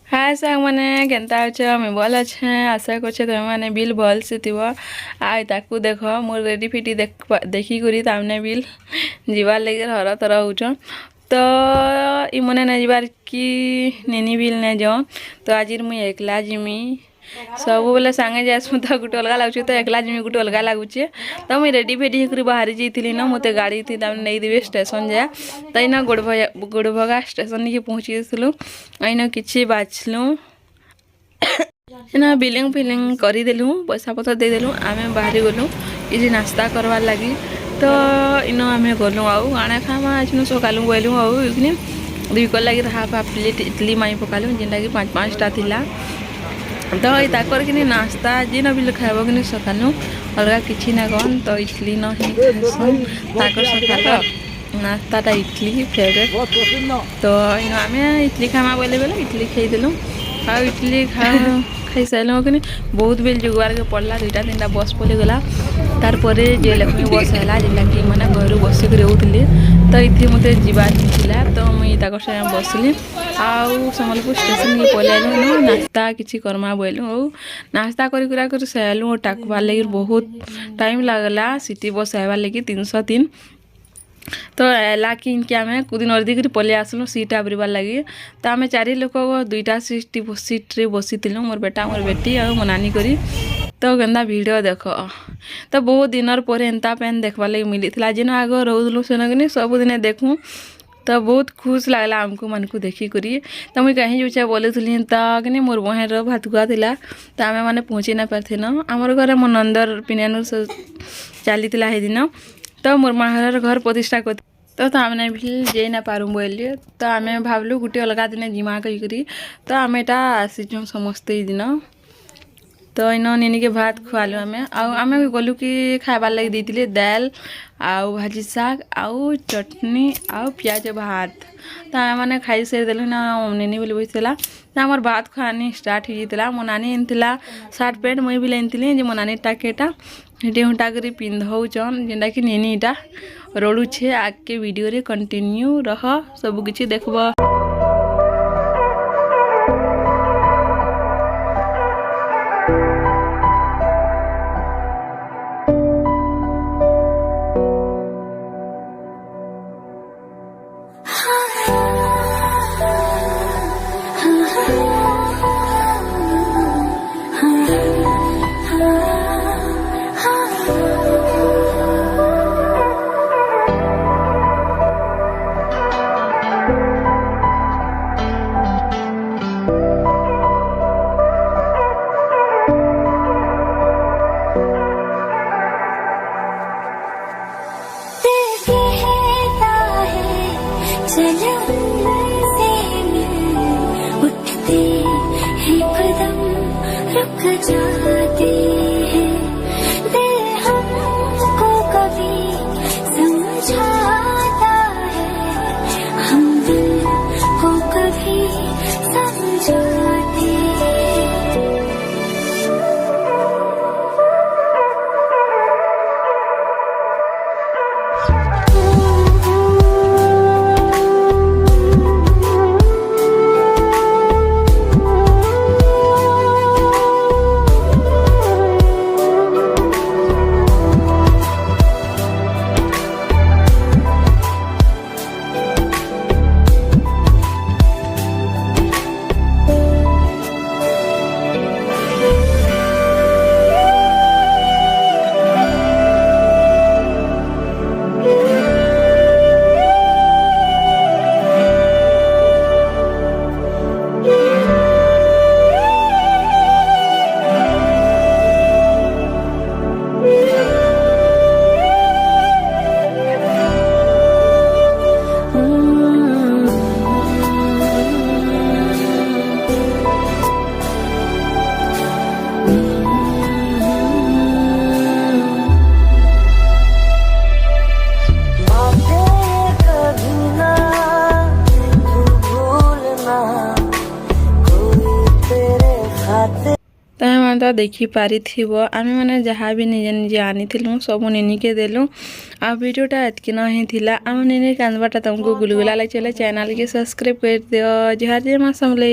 हाय साग मैंने केनता अच्छे मैं भल अच्छे आशा करछे तुम मैंने बिल भल से थी आई ताकू देख मोर रेडी फिटी देखिकी तामने बिल जीवार लगे हर तरह होचन तो इमने नहीं जीवार कि नेनी बिल नहीं जाओ तो आज मुई एकला जिमी सब बेले सांगे जासु तो गोटे अलग लगुच तो एकला जिमी गोटे अलग लगुचे तो मुझे रेडी फेडी होकर बाहरी जाइली ना मत गाड़ी थी नहीं देवे स्टेशन जाए तो इना गोड़भगा स्टेशन के पहुँची गलु अना कि बाछलु इना बिलिंग फिलिंग करदेलु पैसा पतर देदेलु आम बाहरी गलु कि नास्ता करवार लगी तो इनो आम गलु आने खामा आज सकालू गलु आने दुई कल लगे हाफ हाफ प्लेट इडली माई पकालु जेनटा कि 5-5टा थिला तो ताकर कि नास्ता जेन भी खाइब कि सकालू अलग किसी ना कौन तो इडली न सकाल नास्ताटा इडली फेवरेट तो आम इडली खामा बोले बोले इडली खाईदेलु आ इडली खाई सारे कि बहुत बेल जुगार के पड़ला 2-3टा बस पड़े गला तार परे जे लक्ष्मी बस है जेनटा कि मैंने घर बसिक रोली तो इतनी मत जावार तो मुझे बसली आउ सम्बलपुर स्टेशन के पलैलु नास्ता किसी करमा बोलूँ और नास्ता कर सारू टाकबार लगे बहुत टाइम लगला सिटी बस आवार लगे 303 तो एला कि इनके आम कुदिन अर्दी कर पलि आसलु सीट आबरबार लगे तो आम 4 लोक 2टा सीट्रे बसी मोर बेटा मोर बेटी और मो नानी करी तो केन्ता वीडियो देख तो बहुत दिन पर एंता पेन देखबार लगे मिली जेन आग रोलु सेन कि सबुदिन देखूँ तो बहुत खुश लगला आमको मन को देखिक तो मुझे कहीं जो बोली तो कि मोर बहन भातुआ था तो आम मैंने पहुँची ना पार्थि न आमर घर मो नंदर पिनियानु चली दिन तो मोर माहर घर प्रतिष्ठा कर तो आमने भी जे ना पारूँ बोलिए तो आम भावलु गोटे अलग दिन जिमा कही तो आम एटा आसीचु समस्ते दिन तो इन नेनी के भात खुआलु आम गलु कि खाबार लगे देते दाल आउ भाजी शाग आउ चटनी आउ पियाज भात तो आम मैंने खाई सारी देलु ना नेनी बोली बसला तो आमर भात खुआनी स्टार्ट हो जाता मो नानी आनीला सार्ट पैंट मुई भी आनी मो नानी टाकेटा हेटे हुटा कर पिंधौचन जेनटा कि नेनी इटा रोड़ुछे आगे वीडियो रे कंटिन्यू रह सब किछि देखब। तो देखी पारि आम मैंने जहाँ भी निजे निजे आनी सब नेनी के देलु आ वीडियोटा एतकी नहीं थिला आम नेनी कांदबाटा तुमको गुलगुला लगे चैनल के सब्सक्राइब कर दियो जहाँ जे माँ समले।